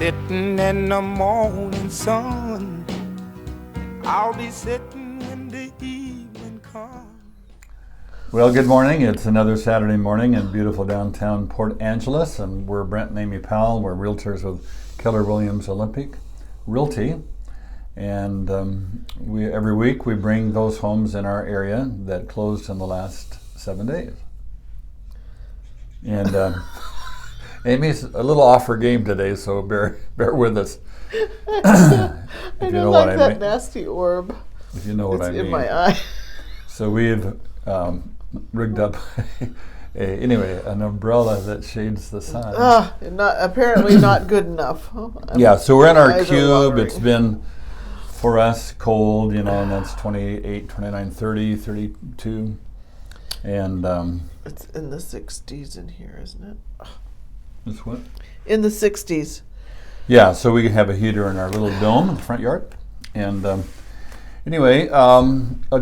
sitting in the morning sun. I'll be sitting when the evening comes. Well, good morning. It's another Saturday morning in beautiful downtown Port Angeles, and we're Brent and Amy Powell. We're realtors with Keller Williams Olympic Realty, and every week we bring those homes in our area that closed in the last 7 days. And Amy's a little off her game today, so bear with us. I don't like that nasty orb. If you know what I mean. It's in my eye. So we've rigged up an umbrella that shades the sun. Apparently not good enough. Yeah, so we're in our cube. It's been, for us, cold, and that's 28, 29, 30, 32. And it's in the 60s in here, isn't it? it's what? In the 60s. Yeah, so we have a heater in our little dome in the front yard. And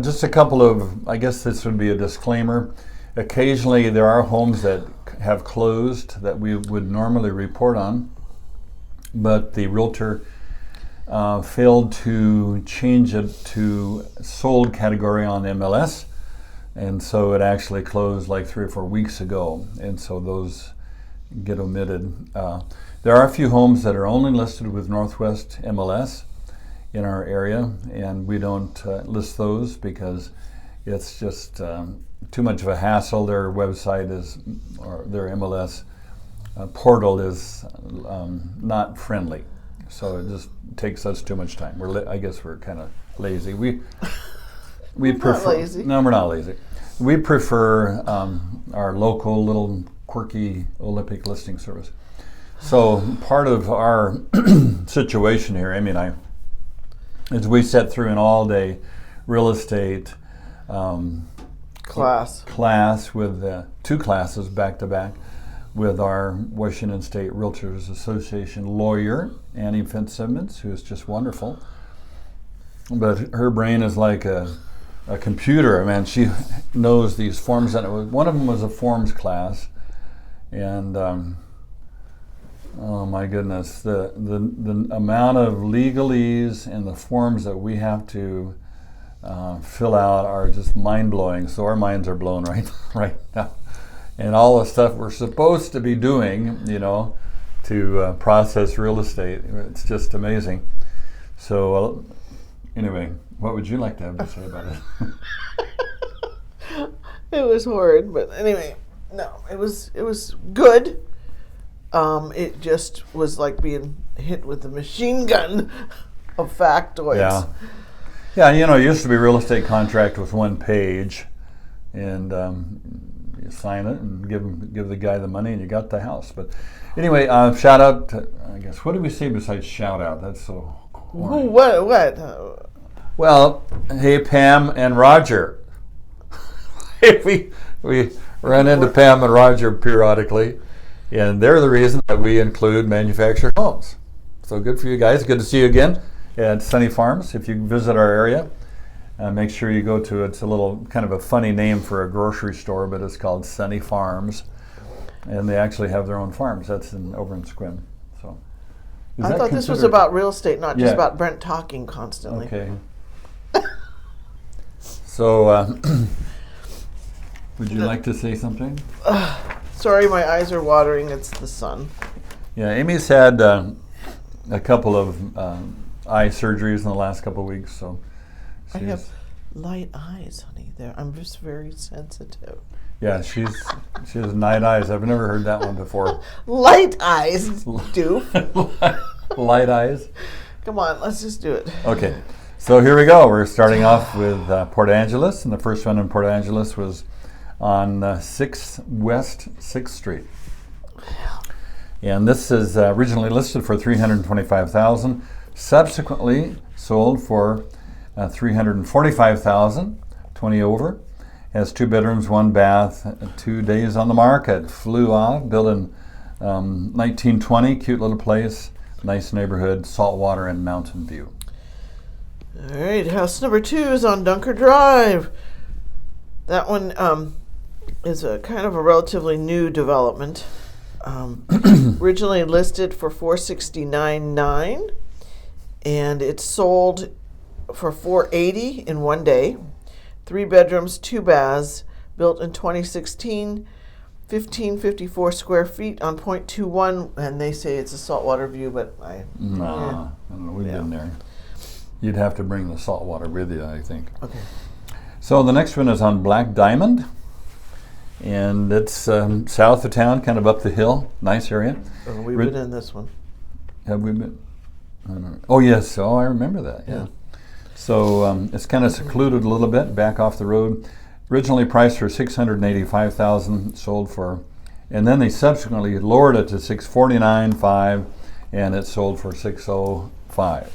just a couple of, I guess this would be a disclaimer. Occasionally there are homes that have closed that we would normally report on, but the realtor failed to change it to sold category on MLS, and so it actually closed like 3 or 4 weeks ago, and so those get omitted. There are a few homes that are only listed with Northwest MLS in our area, and we don't list those because it's just too much of a hassle. Their website or their MLS portal is not friendly, so it just takes us too much time. I guess we're kind of lazy. We prefer. Not lazy. No, we're not lazy. We prefer our local little quirky Olympic listing service. So part of our situation here, Amy and I, is we sat through an all-day real estate class with 2 classes back-to-back with our Washington State Realtors Association lawyer, Annie Fitzsimmons, who is just wonderful. But her brain is like a computer. Man, she knows these forms. And one of them was a forms class. And oh my goodness, the amount of legalese and the forms that we have to fill out are just mind-blowing. So our minds are blown right now. And all the stuff we're supposed to be doing, to process real estate, it's just amazing. So anyway, what would you like to have to say about it? It was horrid, but anyway, no, it was good. It just was like being hit with a machine gun of factoids. Yeah. It used to be real estate contract with 1 page, and you sign it and give the guy the money, and you got the house. But anyway, shout out to, I guess, what do we say besides shout out? That's so corny. What? Well, hey, Pam and Roger. we run into Pam and Roger periodically, and they're the reason that we include manufactured homes. So good for you guys. Good to see you again at Sunny Farms. If you visit our area, make sure you go to, it's a little kind of a funny name for a grocery store, but it's called Sunny Farms, and they actually have their own farms. That's over in Sequim. So I thought this was about real estate, not just about Brent talking constantly. Okay. So would you like to say something? Sorry, my eyes are watering. It's the sun. Yeah, Amy's had a couple of eye surgeries in the last couple of weeks, so I have light eyes, honey. I'm just very sensitive. Yeah, she has night eyes. I've never heard that one before. Light eyes, doof. Light eyes. Come on, let's just do it. Okay, so here we go. We're starting off with Port Angeles, and the first one in Port Angeles was on 6th West 6th Street. And this is originally listed for $325,000, subsequently sold for $345,000, 20 over. Has 2 bedrooms, 1 bath, 2 days on the market. Flew off, built in 1920, cute little place, nice neighborhood, salt water and mountain view. All right, house number 2 is on Dunker Drive. That one is a kind of a relatively new development. Originally listed for $469,900, and it sold for $480,000 in one day. 3 bedrooms, 2 baths, built in 2016, 1554 square feet on .21, and they say it's a saltwater view, but I don't know, we've been there. You'd have to bring the salt water with you, I think. Okay. So the next one is on Black Diamond, and it's south of town, kind of up the hill. Nice area. We've been in this one. Have we been? I don't know. Oh yes, I remember that. Yeah. So it's kind of secluded a little bit, back off the road. Originally priced for $685,000, sold for, and then they subsequently lowered it to $649,500, and it sold for $605,000.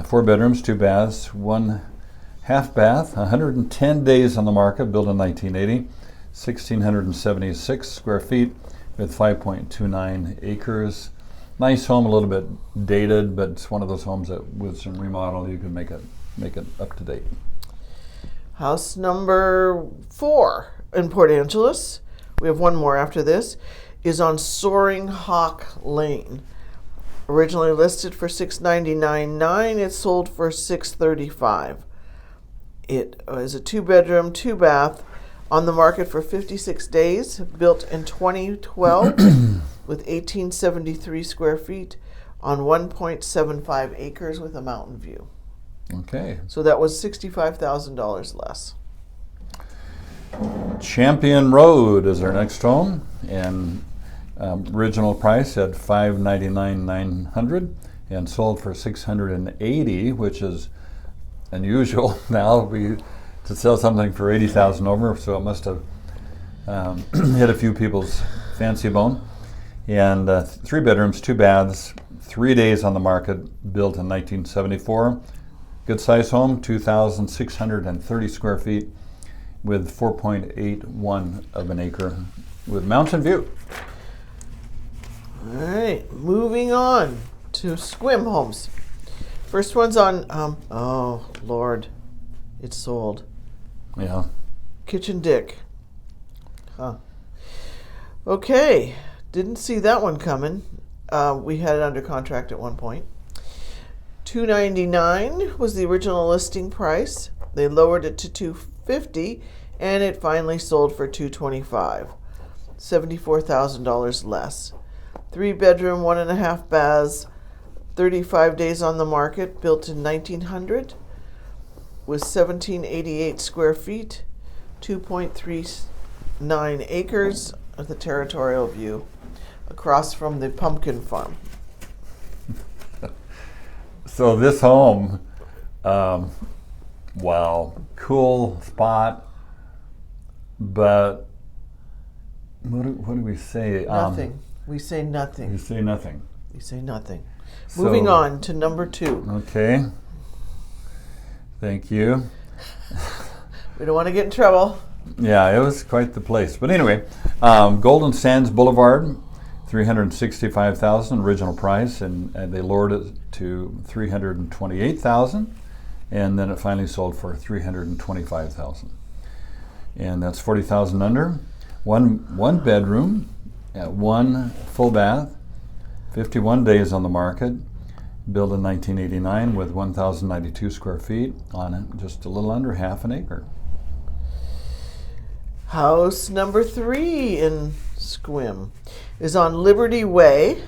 4 bedrooms, 2 baths, 1 half bath, 110 days on the market, built in 1980, 1,676 square feet with 5.29 acres. Nice home, a little bit dated, but it's one of those homes that with some remodel you can make it up to date. House number 4 in Port Angeles, we have one more after this, is on Soaring Hawk Lane. Originally listed for $699,900, it sold for $635,000. It is a 2 bedroom, 2 bath, on the market for 56 days, built in 2012 with 1,873 square feet on 1.75 acres with a mountain view. Okay. So that was $65,000 less. Champion Road is our next home, and original price at $599,900 and sold for $680,000, which is unusual now to sell something for $80,000 over. So it must have hit a few people's fancy bone. And 3 bedrooms, 2 baths, 3 days on the market, built in 1974. Good size home, 2,630 square feet with 4.81 of an acre with mountain view. All right, moving on to Sequim homes. First one's on, oh Lord, it's sold. Yeah. Kitchen Dick. Huh. Okay, didn't see that one coming. We had it under contract at one point. $299 was the original listing price. They lowered it to $250, and it finally sold for $225. $74,000 less. 3 bedroom, 1.5 baths, 35 days on the market, built in 1900, with 1,788 square feet, 2.39 acres with a territorial view across from the pumpkin farm. So this home, wow, cool spot, but what do we say? Nothing. We say nothing. You say nothing. We say nothing. So, moving on to number 2. Okay. Thank you. We don't want to get in trouble. Yeah, it was quite the place. But anyway, Golden Sands Boulevard, $365,000 original price, and they lowered it to $328,000, and then it finally sold for $325,000, and that's $40,000 under. One bedroom, 1 full bath, 51 days on the market, built in 1989 with 1,092 square feet on it, just a little under half an acre. House number 3 in Sequim is on Liberty Way.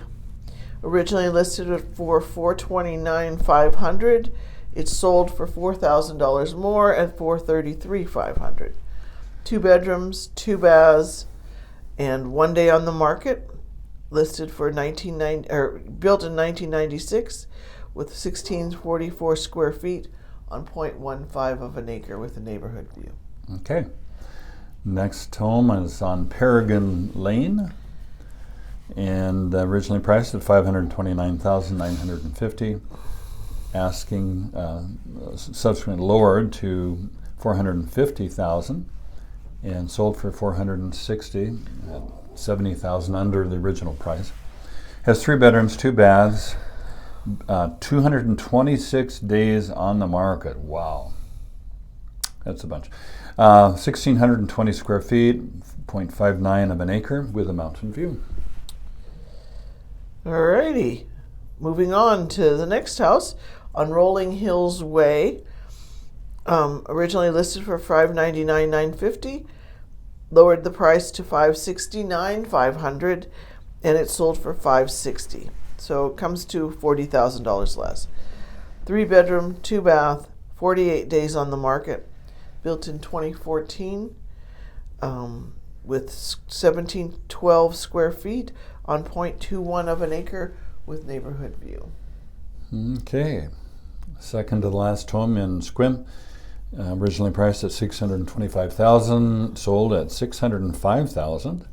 Originally listed for $429,500. It sold for $4,000 more at $433,500. 2 bedrooms, 2 baths, and 1 day on the market. Listed for built in 1996 with 1,644 square feet on 0.15 of an acre with a neighborhood view. Okay. Next home is on Paragon Lane, and originally priced at $529,950, asking subsequently lowered to $450,000, and sold for $460,000, $70,000 under the original price. Has 3 bedrooms, 2 baths, 226 days on the market. Wow. That's a bunch. 1,620 square feet, 0.59 of an acre with a mountain view. Alrighty. Moving on to the next house on Rolling Hills Way. Originally listed for $599,950, lowered the price to $569,500, and it sold for $560,000. So it comes to $40,000 less. 3-bedroom, 2-bath, 48 days on the market, built in 2014, with 1,712 square feet on 0.21 of an acre with neighborhood view. Okay. Second to the last home in Sequim. Originally priced at $625,000, sold at $605,000.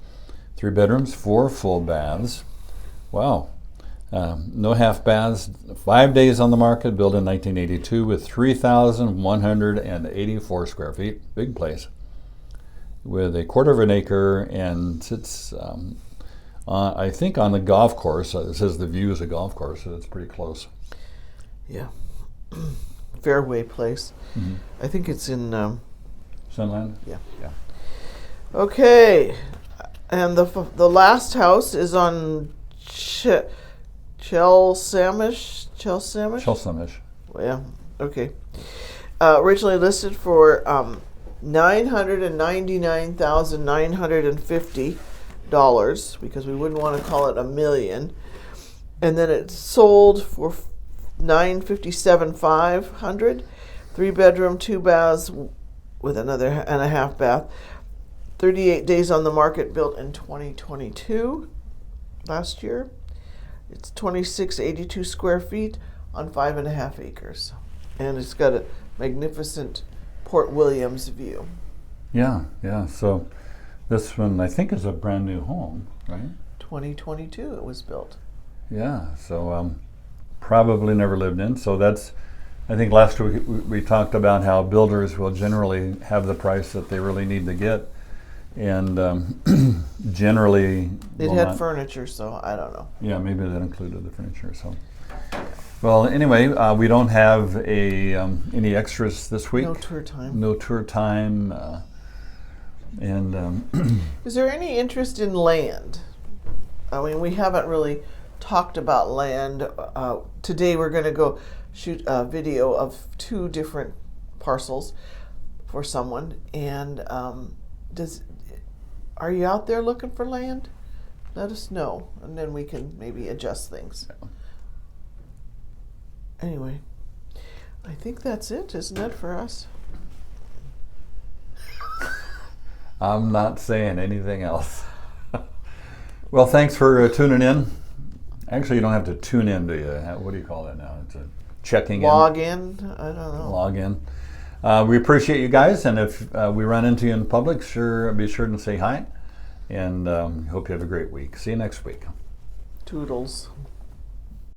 3 bedrooms, 4 full baths. Wow. No half baths. 5 days on the market, built in 1982 with 3,184 square feet. Big place. With a quarter of an acre, and sits, I think, on the golf course. It says the view is a golf course, so it's pretty close. Yeah. Fairway Place. Mm-hmm. I think it's in Sunland? Yeah. Yeah. Okay. And the last house is on Chelsamish. Yeah. Okay. Originally listed for $999,950, because we wouldn't want to call it $1 million, and then it sold for $957,500. 3-bedroom, 2 baths with another and a half bath. 38 days on the market, built in 2022, last year. It's 2,682 square feet on 5.5 acres, and it's got a magnificent Port Williams view. Yeah. So this one, I think, is a brand new home, right? 2022 it was built. Yeah. So probably never lived in. So that's, I think last week we talked about how builders will generally have the price that they really need to get, and generally It had furniture, so I don't know. Yeah, maybe that included the furniture. So, well, anyway, we don't have any extras this week. No tour time. No tour time, and Is there any interest in land? I mean, we haven't really talked about land. Today we're going to go shoot a video of 2 different parcels for someone. And are you out there looking for land? Let us know, and then we can maybe adjust things. Anyway, I think that's it, isn't it, for us? I'm not saying anything else. Well, thanks for tuning in. Actually, you don't have to tune in, do you? What do you call that now? It's a checking Log in? I don't know. Log in. We appreciate you guys, and if we run into you in public, be sure to say hi, and hope you have a great week. See you next week. Toodles.